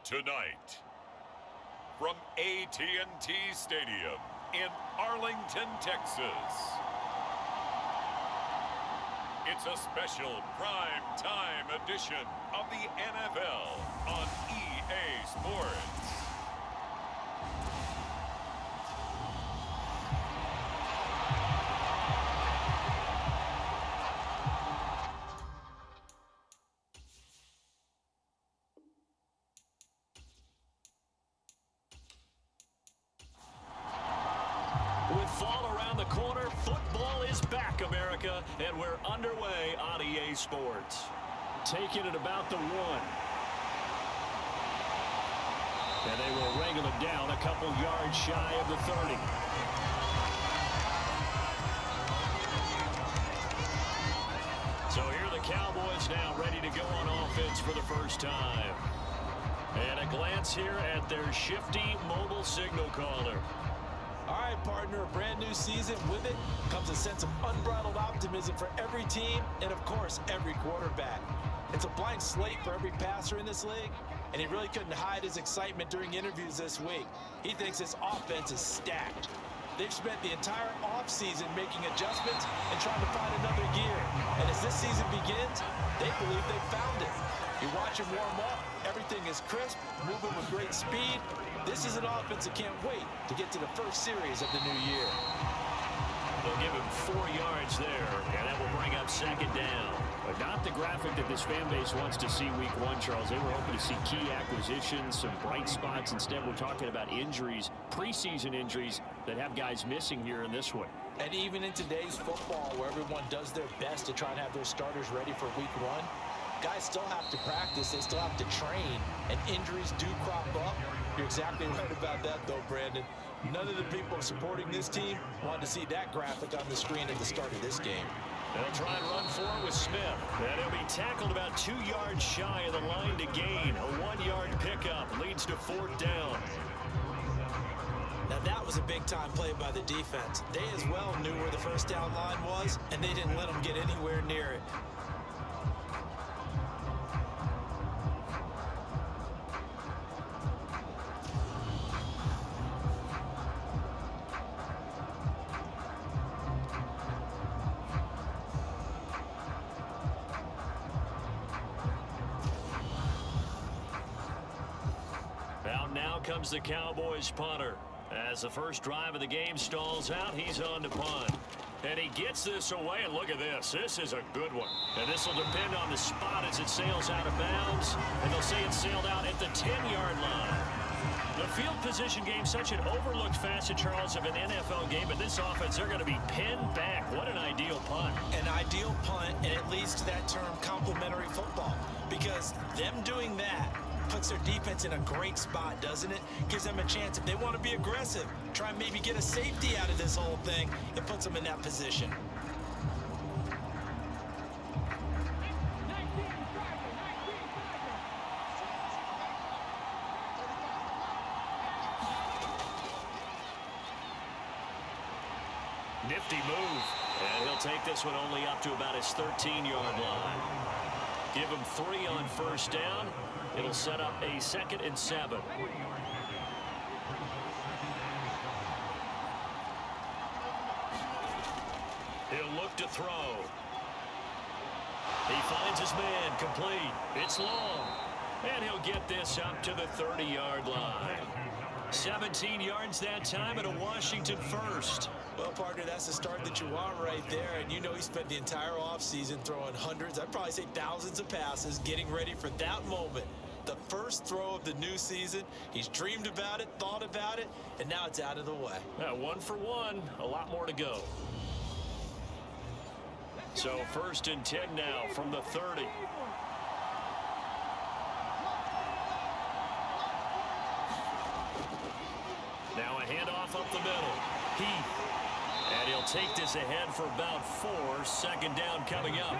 Tonight, from AT&T Stadium in Arlington, Texas, it's a special prime time edition of the NFL on EA Sports. With fall around the corner, football is back, America, and we're underway on EA Sports. Taking it about the 1. And they will wrangle it down a couple yards shy of the 30. So here are the Cowboys now ready to go on offense for the first time. And a glance here at their shifty mobile signal caller. All right, partner, a brand new season. With it comes a sense of unbridled optimism for every team and, of course, every quarterback. It's a blank slate for every passer in this league, and he really couldn't hide his excitement during interviews this week. He thinks his offense is stacked. They've spent the entire offseason making adjustments and trying to find another gear. And as this season begins, they believe they've found it. You watch him warm up, everything is crisp, moving with great speed. This is an offense that can't wait to get to the first series of the new year. They'll give him 4 yards there, and that will bring up second down. But not the graphic that this fan base wants to see week 1, Charles. They were hoping to see key acquisitions, some bright spots. Instead, we're talking about injuries, preseason injuries that have guys missing here in this one. And even in today's football, where everyone does their best to try and have their starters ready for week 1, guys still have to practice, they still have to train, and injuries do crop up. You're exactly right about that, though, Brandon. None of the people supporting this team wanted to see that graphic on the screen at the start of this game. They'll try and run for it with Smith. And he'll be tackled about 2 yards shy of the line to gain. A 1-yard pickup leads to 4th down. Now that was a big-time play by the defense. They as well knew where the first down line was, and they didn't let them get anywhere near it. Out now comes the Cowboys punter. As the first drive of the game stalls out, he's on to punt. And he gets this away, and look at this. This is a good one. And this will depend on the spot as it sails out of bounds. And they'll say it sailed out at the 10-yard line. The field position game, such an overlooked facet, Charles, of an NFL game. But this offense, they're going to be pinned back. What an ideal punt. An ideal punt, and it leads to that term complementary football. Because them doing that puts their defense in a great spot, doesn't it? Gives them a chance, if they want to be aggressive, try and maybe get a safety out of this whole thing. It puts them in that position. Nifty move. And he'll take this one only up to about his 13-yard line. Give him 3 on first down. It'll set up a 2nd and 7. He'll look to throw. He finds his man, complete. It's long. And he'll get this up to the 30-yard line. 17 yards that time and a Washington first. Well, partner, that's the start that you want right there. And you know he spent the entire offseason throwing hundreds, I'd probably say thousands of passes, getting ready for that moment. The first throw of the new season. He's dreamed about it, thought about it, and now it's out of the way. 1 for 1, a lot more to go. So 1st and 10 now from the 30. Now a handoff up the middle. Heath. And he'll take this ahead for about 4. 2nd down coming up.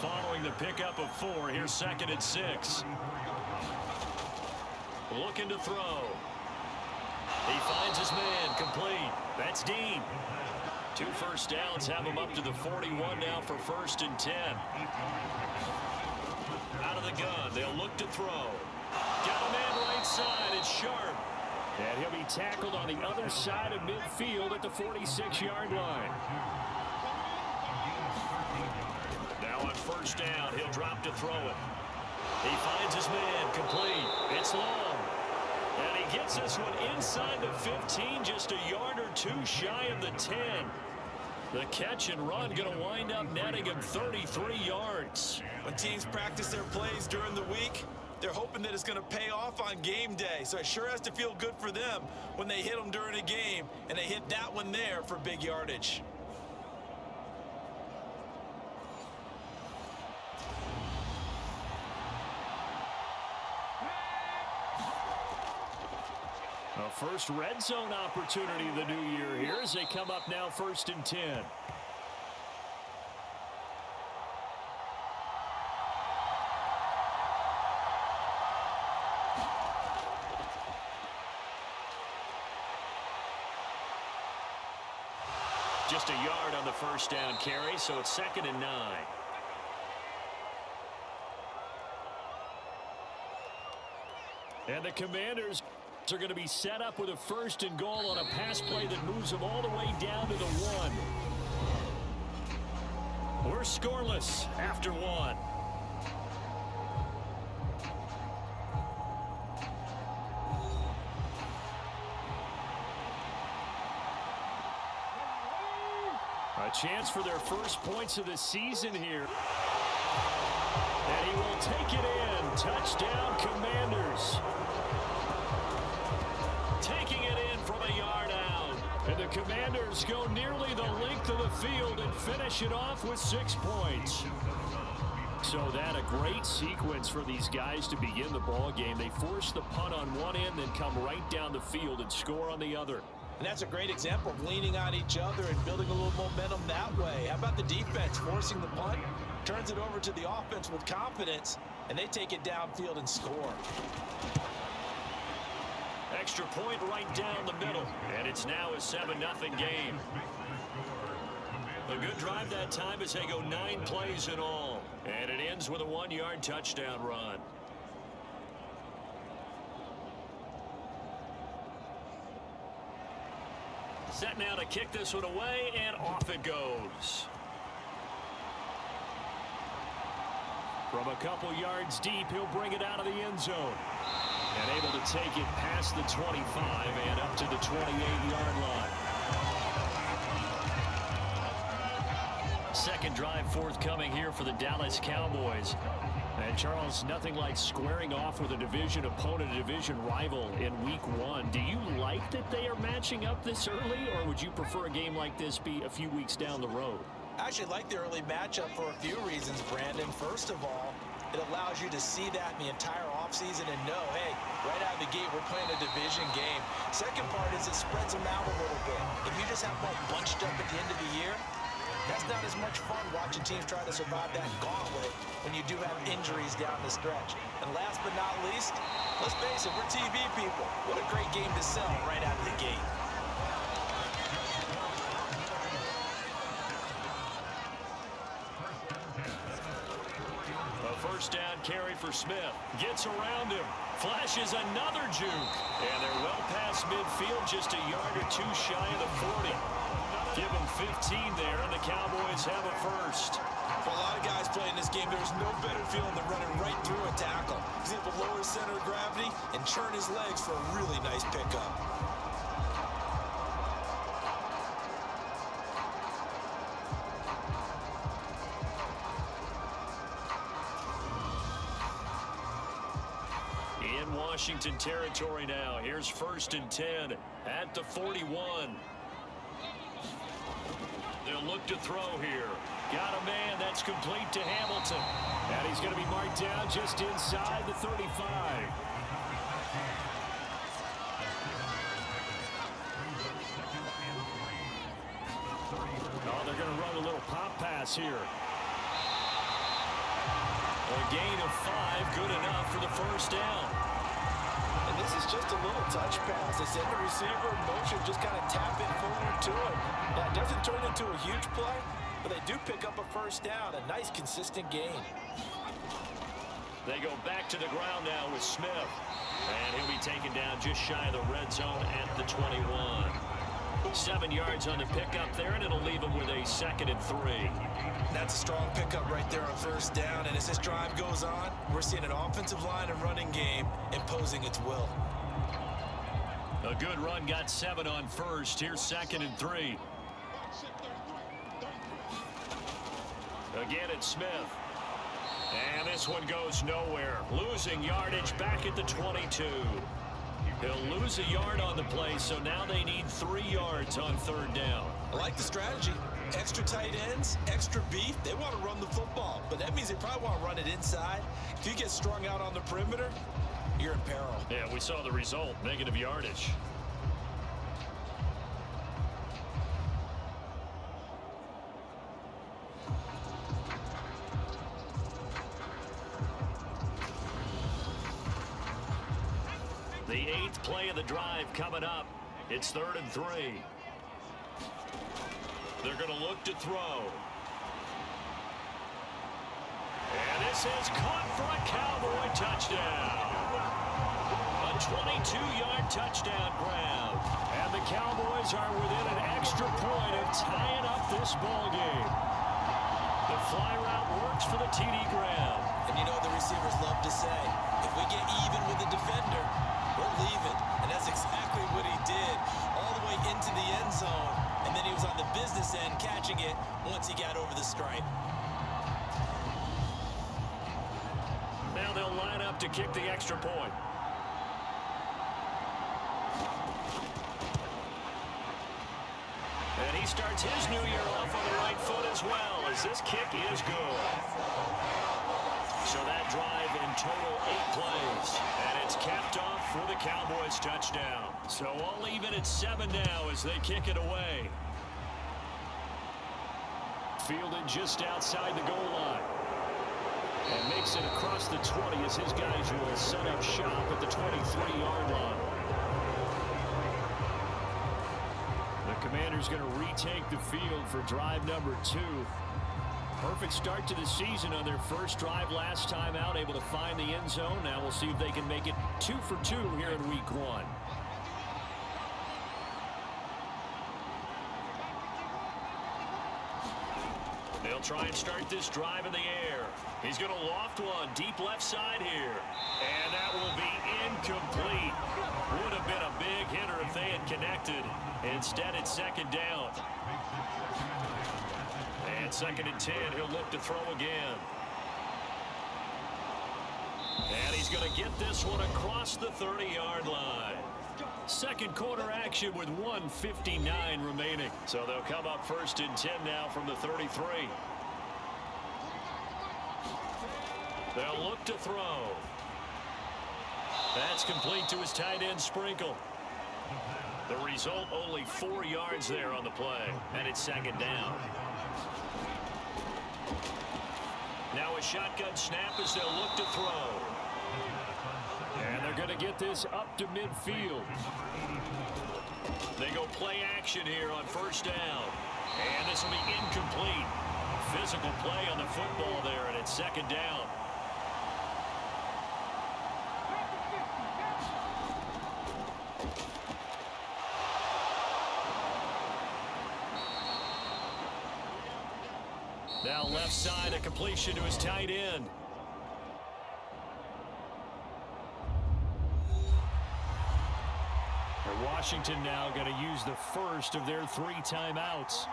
Following the pickup of 4, here's 2nd and 6. Looking to throw. He finds his man, complete. That's Dean. 2 first downs have him up to the 41 now for 1st and 10. Out of the gun, they'll look to throw. Got a man outside. It's sharp. And he'll be tackled on the other side of midfield at the 46-yard line. Now on first down, he'll drop to throw it. He finds his man, complete. It's long. And he gets this one inside the 15, just a yard or two shy of the 10. The catch and run going to wind up netting him 33 yards. When teams practice their plays during the week, they're hoping that it's going to pay off on game day. So it sure has to feel good for them when they hit them during a game, and they hit that one there for big yardage. A first red zone opportunity the new year here as they come up now 1st and 10. Just a yard on the first down carry, so it's 2nd and 9. And the Commanders are going to be set up with a 1st and goal on a pass play that moves them all the way down to the 1. We're scoreless after 1. A chance for their first points of the season here. And he will take it in. Touchdown, Commanders. Taking it in from a yard out. And the Commanders go nearly the length of the field and finish it off with 6 points. So that a great sequence for these guys to begin the ball game. They force the punt on one end, then come right down the field and score on the other. And that's a great example of leaning on each other and building a little momentum that way. How about the defense forcing the punt, turns it over to the offense with confidence, and they take it downfield and score. Extra point right down the middle, and it's now a 7-0 game. A good drive that time as they go 9 plays in all, and it ends with a 1-yard touchdown run. Set now to kick this one away, and off it goes. From a couple yards deep, he'll bring it out of the end zone. And able to take it past the 25 and up to the 28-yard line. Second drive forthcoming here for the Dallas Cowboys. And Charles, nothing like squaring off with a division opponent, a division rival in week 1. Do you like that they are matching up this early, or would you prefer a game like this be a few weeks down the road? I actually like the early matchup for a few reasons, Brandon. First of all, it allows you to see that in the entire offseason and know, hey, right out of the gate, we're playing a division game. Second part is it spreads them out a little bit. If you just have them all bunched up at the end of the year, that's not as much fun watching teams try to survive that gauntlet when you do have injuries down the stretch. And last but not least, let's face it, we're TV people. What a great game to sell right out of the gate. A first down carry for Smith. Gets around him. Flashes another juke. And they're well past midfield, just a yard or two shy of the 40. Give him 15 there, and the Cowboys have a first. For a lot of guys playing this game, there's no better feeling than running right through a tackle. He's able to lower his center of gravity and churn his legs for a really nice pickup. In Washington territory now. Here's 1st and 10 at the 41. They'll look to throw here. Got a man that's complete to Hamilton. And he's going to be marked down just inside the 35. Oh, they're going to run a little pop pass here. A gain of 5, good enough for the first down. And this is just a little touch pass. They send the receiver in motion, just kind of tap it forward to him. Now, it doesn't turn into a huge play, but they do pick up a first down. A nice, consistent gain. They go back to the ground now with Smith. And he'll be taken down just shy of the red zone at the 21. 7 yards on the pickup there, and it'll leave him with a 2nd and 3. That's a strong pickup right there on first down. And as this drive goes on, we're seeing an offensive line and running game imposing its will. A good run, got 7 on first. Here's 2nd and 3. Again, it's Smith. And this one goes nowhere. Losing yardage back at the 22. He'll lose a yard on the play, so now they need 3 yards on 3rd down. I like the strategy. Extra tight ends, extra beef. They want to run the football, but that means they probably want to run it inside. If you get strung out on the perimeter, you're in peril. Yeah, we saw the result, negative yardage. The 8th play of the drive coming up. It's 3rd and 3. They're going to look to throw. And this is caught for a Cowboy touchdown. A 22-yard touchdown grab. And the Cowboys are within an extra point of tying up this ball game. The fly route works for the TD grab. And you know the receivers love to say, if we get even with the defender, we'll leave it. And that's exactly what he did all the way into the end zone. And then he was on the business end catching it once he got over the stripe. Now they'll line up to kick the extra point. And he starts his new year off on the right foot as well, as this kick is good. So that drive in total 8 plays. And it's capped off for the Cowboys touchdown. So all even at 7 now as they kick it away. Fielded just outside the goal line. And makes it across the 20 as his guys will set up shop at the 23-yard line. The Commanders going to retake the field for drive number 2. Perfect start to the season on their first drive last time out, able to find the end zone. Now we'll see if they can make it 2 for 2 here in week 1. They'll try and start this drive in the air. He's going to loft one deep left side here. And that will be incomplete. Would have been a big hitter if they had connected. Instead, it's 2nd down. And 2nd and 10, he'll look to throw again. And he's going to get this one across the 30-yard line. Second quarter action with 1:59 remaining. So they'll come up 1st and 10 now from the 33. They'll look to throw. That's complete to his tight end Sprinkle. The result, only 4 yards there on the play. And it's 2nd down. Now a shotgun snap as they'll look to throw. And they're going to get this up to midfield. They go play action here on 1st down. And this will be incomplete. Physical play on the football there, and it's 2nd down. Now left side, a completion to his tight end. And Washington now going to use the first of their 3 timeouts.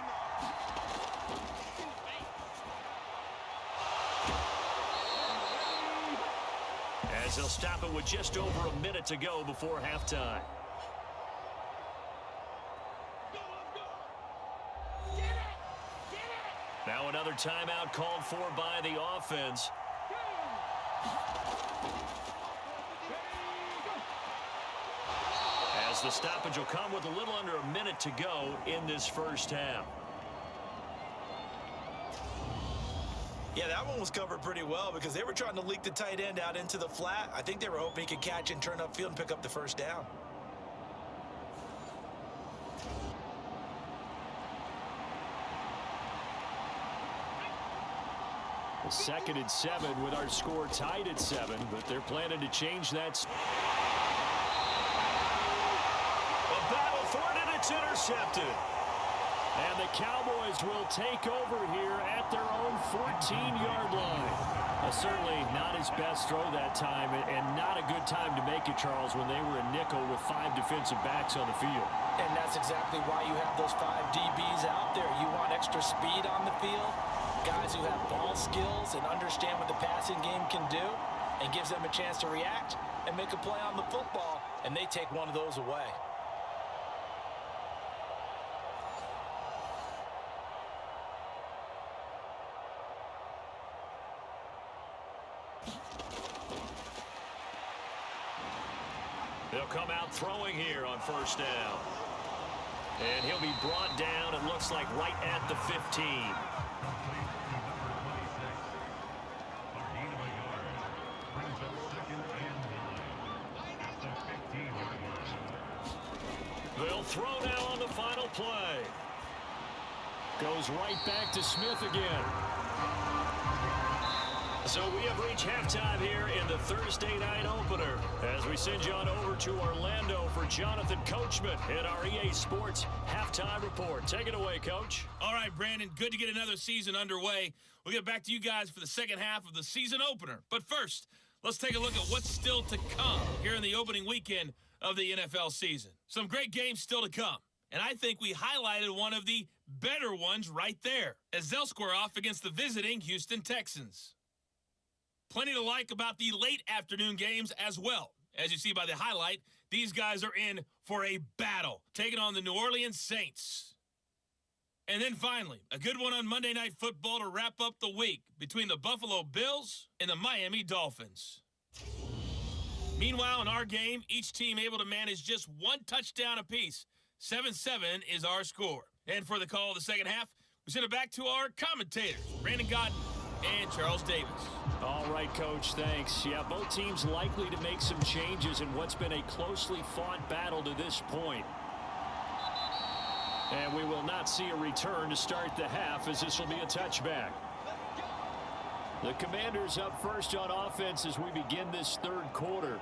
As they'll stop it with just over a minute to go before halftime. Now another timeout called for by the offense. As the stoppage will come with a little under a minute to go in this first half. Yeah, that one was covered pretty well because they were trying to leak the tight end out into the flat. I think they were hoping he could catch and turn upfield and pick up the 1st down. A 2nd and 7 with our score tied at 7, but they're planning to change that. A battle for it, and it's intercepted. And the Cowboys will take over here at their own 14-yard line. Certainly not his best throw that time, and not a good time to make it, Charles, when they were a nickel with 5 defensive backs on the field. And that's exactly why you have those 5 DBs out there. You want extra speed on the field, guys who have ball skills and understand what the passing game can do, and gives them a chance to react and make a play on the football, and they take one of those away. They'll come out throwing here on 1st down. And he'll be brought down, it looks like, right at the 15. They'll throw now on the final play. Goes right back to Smith again. So we have reached halftime here in the Thursday night opener as we send you on over to Orlando for Jonathan Coachman in our EA Sports halftime report. Take it away, Coach. All right, Brandon, good to get another season underway. We'll get back to you guys for the second half of the season opener. But first, let's take a look at what's still to come here in the opening weekend of the NFL season. Some great games still to come. And I think we highlighted one of the better ones right there as they'll square off against the visiting Houston Texans. Plenty to like about the late afternoon games as well. As you see by the highlight, these guys are in for a battle, taking on the New Orleans Saints. And then finally, a good one on Monday Night Football to wrap up the week between the Buffalo Bills and the Miami Dolphins. Meanwhile, in our game, each team able to manage just 1 touchdown apiece. 7-7 is our score. And for the call of the second half, we send it back to our commentators, Brandon Gott and Charles Davis. All right, Coach, thanks. Yeah, both teams likely to make some changes in what's been a closely fought battle to this point. And we will not see a return to start the half, as this will be a touchback. The Commanders up first on offense as we begin this 3rd quarter.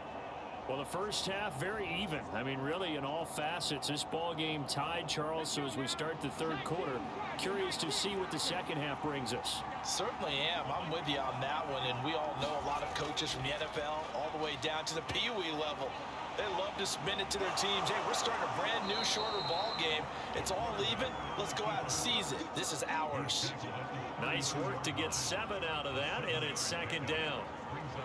Well, the first half, very even. I mean, really, in all facets, this ball game tied, Charles. So as we start the 3rd quarter, curious to see what the second half brings us. Certainly am. I'm with you on that one. And we all know a lot of coaches from the NFL all the way down to the Pee-wee level. They love to spin it to their teams. Hey, we're starting a brand new, shorter ball game. It's all even. Let's go out and seize it. This is ours. Nice work to get 7 out of that, and it's 2nd down.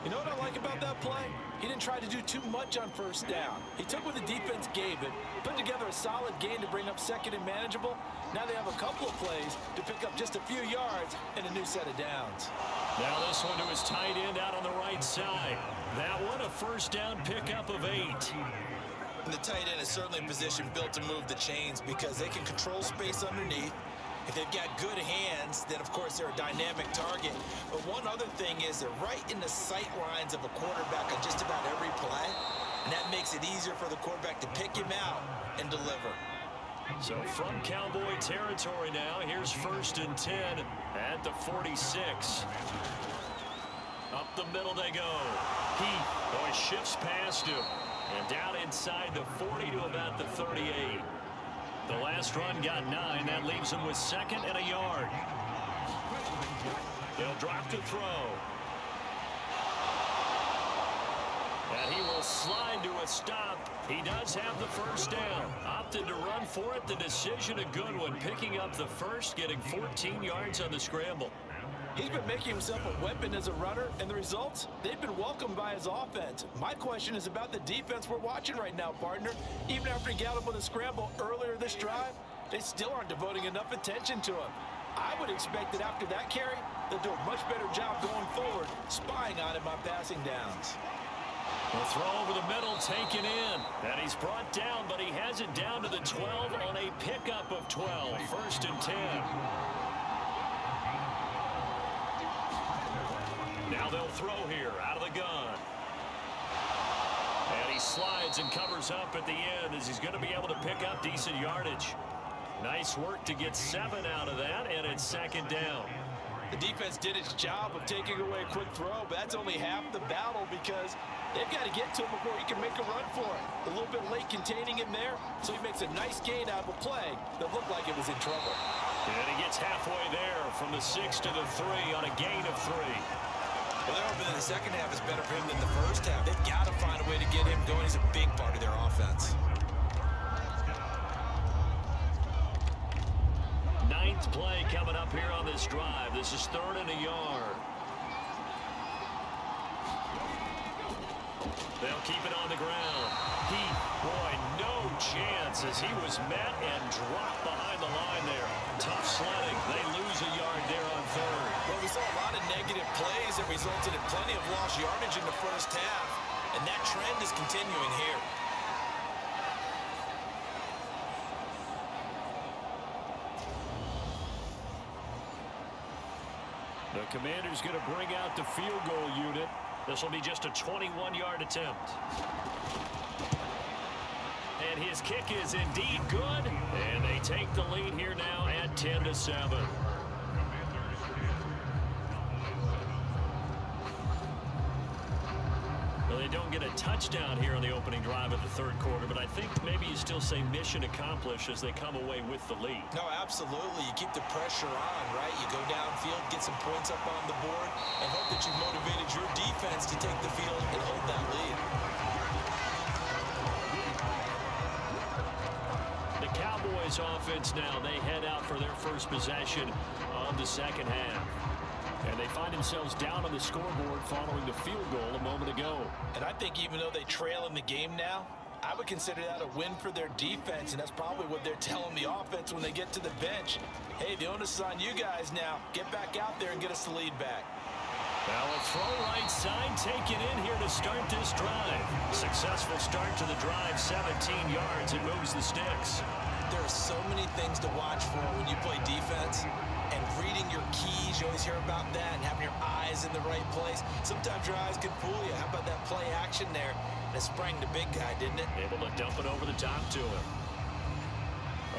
You know what I like about that play? He didn't try to do too much on 1st down. He took what the defense gave it, put together a solid gain to bring up 2nd and manageable. Now they have a couple of plays to pick up just a few yards and a new set of downs. Now this one to his tight end out on the right side. That one a 1st down pickup of 8. And the tight end is certainly a position built to move the chains because they can control space underneath. If they've got good hands, then of course they're a dynamic target. But one other thing is they're right in the sight lines of a quarterback on just about every play. And that makes it easier for the quarterback to pick him out and deliver. So from Cowboy territory now, here's 1st and 10 at the 46. Up the middle they go. Heath shifts past him. And down inside the 40 to about the 38. The last run got 9. That leaves him with 2nd and a yard. They'll drop to throw. And he will slide to a stop. He does have the 1st down. Opted to run for it. The decision a good one. Picking up the 1st, getting 14 yards on the scramble. He's been making himself a weapon as a runner, and the results, they've been welcomed by his offense. My question is about the defense we're watching right now, partner. Even after he got up on a scramble earlier this drive, they still aren't devoting enough attention to him. I would expect that after that carry, they'll do a much better job going forward, spying on him on passing downs. The throw over the middle taken in. And he's brought down, but he has it down to the 12 on a pickup of 12. 1st and 10. Now they'll throw here out of the gun. And he slides and covers up at the end as he's going to be able to pick up decent yardage. Nice work to get 7 out of that, and it's 2nd down. The defense did its job of taking away a quick throw, but that's only half the battle because they've got to get to him before he can make a run for it. A little bit late containing him there, so he makes a nice gain out of a play that looked like it was in trouble. And he gets halfway there from the 6 to the 3 on a gain of 3. Well, they're hoping that the second half is better for him than the first half. They've got to find a way to get him going. He's a big part of their offense. Ninth play coming up here on this drive. This is 3rd and a yard. They'll keep it on the ground. Boy, no chance as he was met and dropped behind the line there. Tough sledding. They lose a yard there on 3rd. Well, we saw a lot of negative plays that resulted in plenty of lost yardage in the first half, and that trend is continuing here. The Commander's going to bring out the field goal unit. This will be just a 21-yard attempt. And his kick is indeed good. And they take the lead here now at 10-7. Well, they don't get a touchdown here on the opening drive of the 3rd quarter, but I think maybe you still say mission accomplished as they come away with the lead. No, absolutely. You keep the pressure on, right? You go downfield, get some points up on the board, and hope that you've motivated your defense to take the field and hold that lead. The Cowboys offense now, they head out for their first possession of the second half. And they find themselves down on the scoreboard following the field goal a moment ago. And I think even though they trail in the game now, I would consider that a win for their defense, and that's probably what they're telling the offense when they get to the bench. Hey, the onus is on you guys now. Get back out there and get us the lead back. Now a throw right side taken in here to start this drive. Successful start to the drive, 17 yards. It moves the sticks. There are so many things to watch for when you play defense. And reading your keys, you always hear about that, and having your eyes in the right place. Sometimes your eyes can fool you. How about that play action there? That sprang the big guy, didn't it? Able to dump it over the top to him.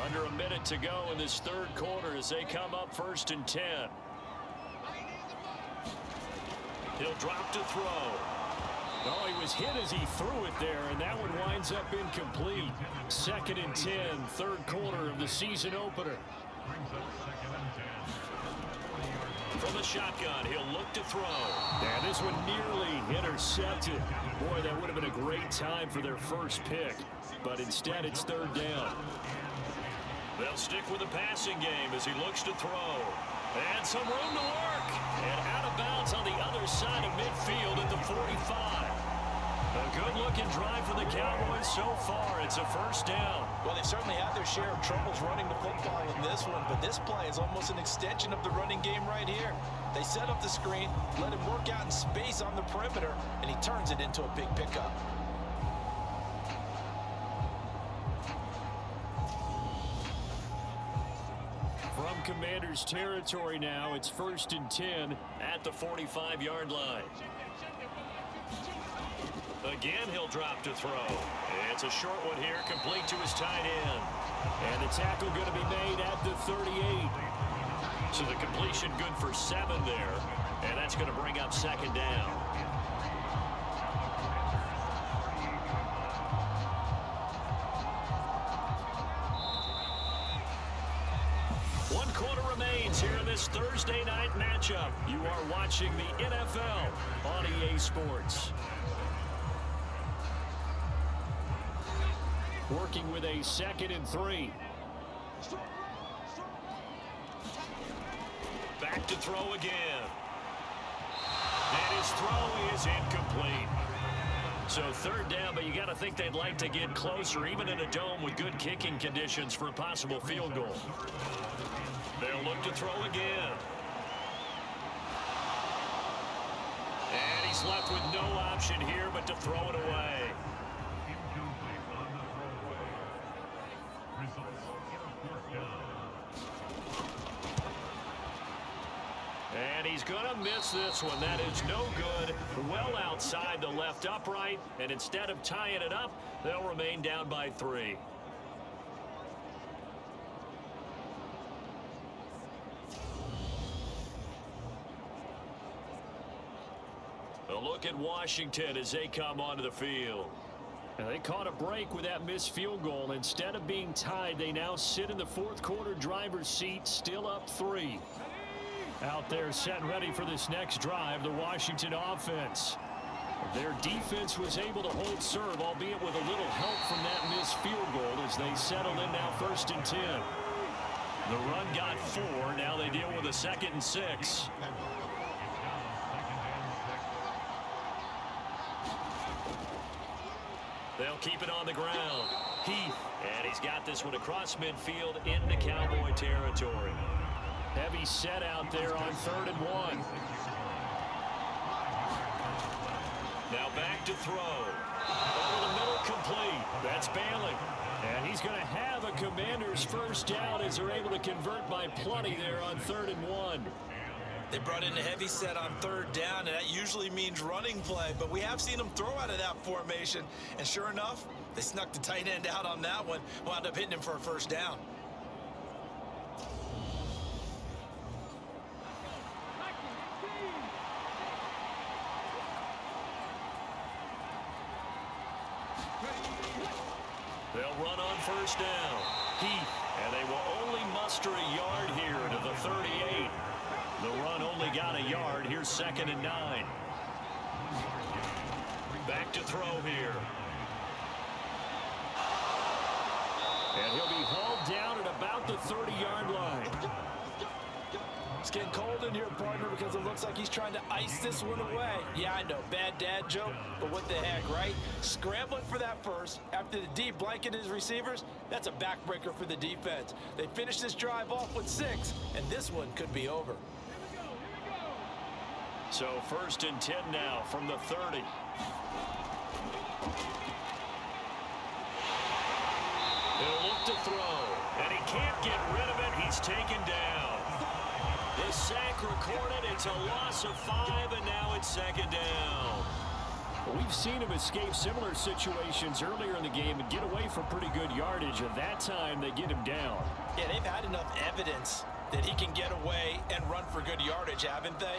Under a minute to go in this 3rd quarter as they come up 1st and 10. He'll drop to throw. Oh, he was hit as he threw it there, and that one winds up incomplete. 2nd and 10, 3rd quarter of the season opener. From the shotgun, he'll look to throw. And this one nearly intercepted. Boy, that would have been a great time for their first pick. But instead, it's 3rd down. They'll stick with the passing game as he looks to throw. And some room to work. And out of bounds on the other side of midfield at the 45. A good-looking drive for the Cowboys so far. It's a 1st down. Well, they've certainly had their share of troubles running the football in this one, but this play is almost an extension of the running game right here. They set up the screen, let him work out in space on the perimeter, and he turns it into a big pickup. From Commander's territory now, it's 1st and 10 at the 45-yard line. Again, he'll drop to throw. It's a short one here, complete to his tight end. And the tackle going to be made at the 38. So the completion good for 7 there. And that's going to bring up 2nd down. One quarter remains here in this Thursday night matchup. You are watching the NFL on EA Sports. Working with a 2nd and 3. Back to throw again. And his throw is incomplete. So 3rd down, but you got to think they'd like to get closer, even in a dome with good kicking conditions for a possible field goal. They'll look to throw again. And he's left with no option here but to throw it away. And he's going to miss this one. That is no good. Well outside the left upright. And instead of tying it up, they'll remain down by 3. A look at Washington as they come onto the field. And they caught a break with that missed field goal. Instead of being tied, they now sit in the fourth quarter driver's seat, still up 3. Out there set and ready for this next drive, the Washington offense. Their defense was able to hold serve, albeit with a little help from that missed field goal as they settle in now 1st and 10. The run got 4. Now they deal with a 2nd and 6. They'll keep it on the ground. Heath, and he's got this one across midfield into Cowboy territory. Heavy set out there on 3rd and 1. Now back to throw. Over the middle, complete. That's Bailey. And he's going to have a Commander's first down as they're able to convert by plenty there on 3rd and 1. They brought in a heavy set on 3rd down, and that usually means running play, but we have seen them throw out of that formation, and sure enough, they snuck the tight end out on that one, wound up hitting him for a 1st down. They'll run on 1st down. Heath, and they will only muster a yard here to the 38. The run only got a yard. Here's 2nd and 9. Back to throw here. And he'll be hauled down at about the 30-yard line. It's getting cold in here, partner, because it looks like he's trying to ice this one away. Yeah, I know, bad dad joke, but what the heck, right? Scrambling for that first after the deep blanket his receivers, that's a backbreaker for the defense. They finish this drive off with 6, and this one could be over. So 1st and 10 now from the 30. He'll look to throw, and he can't get rid of it. He's taken down. The sack recorded. It's a loss of 5, and now it's 2nd down. We've seen him escape similar situations earlier in the game and get away from pretty good yardage, and that time they get him down. Yeah, they've had enough evidence that he can get away and run for good yardage, haven't they?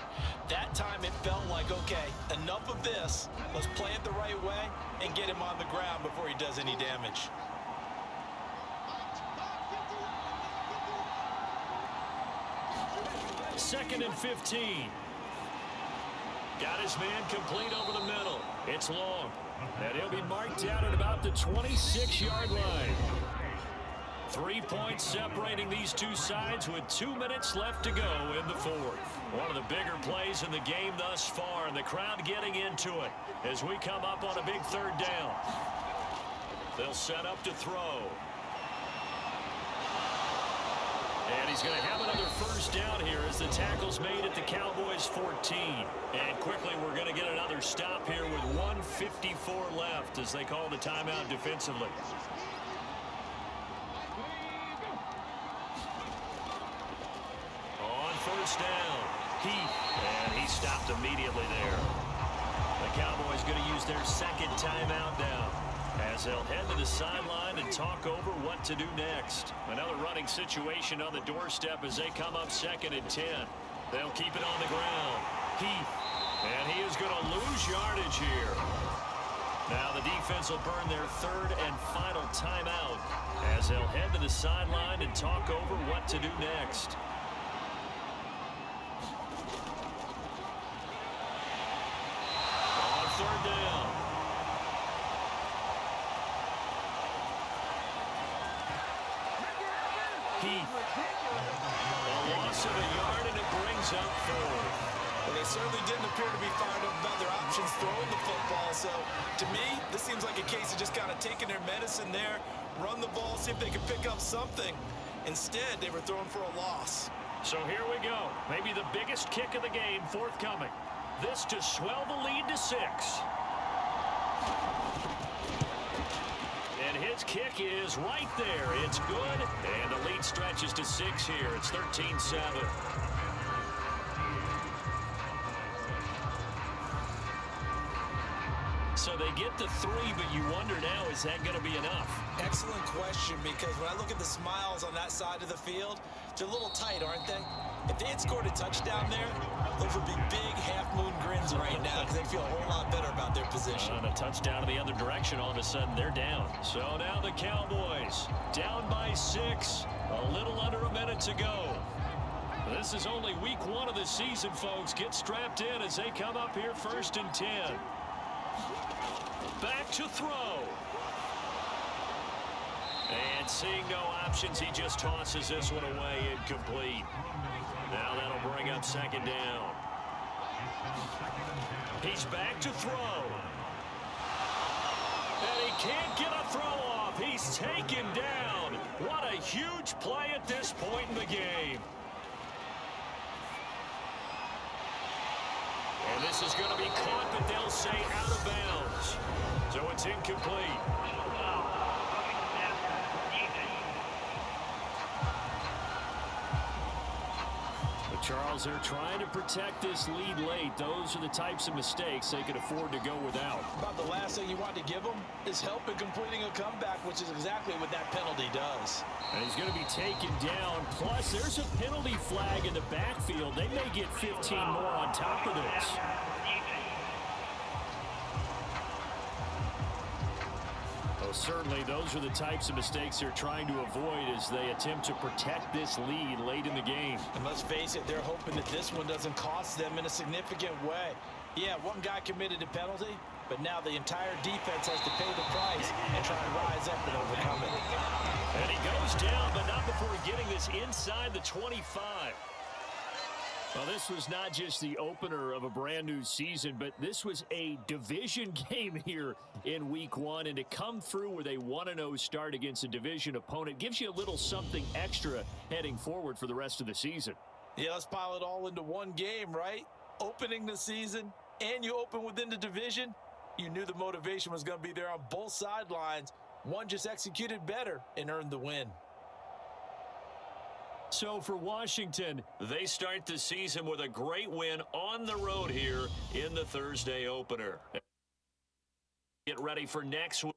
That time it felt like, okay, enough of this. Let's play it the right way and get him on the ground before he does any damage. Second and 15. Got his man complete over the middle. It's long. And he'll be marked down at about the 26-yard line. 3 points separating these two sides with 2 minutes left to go in the 4th. One of the bigger plays in the game thus far, and the crowd getting into it as we come up on a big 3rd down. They'll set up to throw. And he's going to have another 1st down here as the tackle's made at the Cowboys 14. And quickly we're going to get another stop here with 1:54 left as they call the timeout defensively. On 1st down, Heath, and he stopped immediately there. The Cowboys going to use their 2nd timeout now as they'll head to the sideline and talk over what to do next. Another running situation on the doorstep as they come up 2nd and 10. They'll keep it on the ground. Heath, and he is going to lose yardage here. Now the defense will burn their 3rd and final timeout as they'll head to the sideline and talk over what to do next. On 3rd down. Heath. A loss of a yard, and it brings up 4th. Well, they certainly didn't appear to be fired up about their options throwing the football. So, to me, this seems like a case of just kind of taking their medicine there, run the ball, see if they can pick up something. Instead, they were throwing for a loss. So here we go. Maybe the biggest kick of the game forthcoming. This to swell the lead to 6. And his kick is right there. It's good. And the lead stretches to 6 here. It's 13-7. So they get to 3, but you wonder now, is that going to be enough? Excellent question, because when I look at the smiles on that side of the field, they're a little tight, aren't they? If they had scored a touchdown there, those would be big half-moon grins right now because they feel a whole lot better about their position. And a touchdown in the other direction, all of a sudden they're down. So now the Cowboys down by 6, a little under a minute to go. This is only week 1 of the season, folks. Get strapped in as they come up here 1st and 10. Back to throw. And seeing no options, he just tosses this one away, incomplete. Now that'll bring up 2nd down. He's back to throw. And he can't get a throw off. He's taken down. What a huge play at this point in the game. And this is going to be caught, but they'll say out of bounds. So it's incomplete. But Charles, they're trying to protect this lead late. Those are the types of mistakes they can afford to go without. About the last thing you want to give them is help in completing a comeback, which is exactly what that penalty does. And he's going to be taken down. Plus, there's a penalty flag in the backfield. They may get 15 more on top of this. Well, certainly those are the types of mistakes they're trying to avoid as they attempt to protect this lead late in the game. And let's face it, they're hoping that this one doesn't cost them in a significant way. Yeah, one guy committed a penalty, but now the entire defense has to pay the price and try and rise up and overcome it. And he goes down, but not before getting this inside the 25. Well, this was not just the opener of a brand new season, but this was a division game here in week 1. And to come through with a 1-0 start against a division opponent gives you a little something extra heading forward for the rest of the season. Yeah, let's pile it all into one game, right? Opening the season, and you open within the division. You knew the motivation was going to be there on both sidelines. One just executed better and earned the win. So for Washington, they start the season with a great win on the road here in the Thursday opener. Get ready for next week.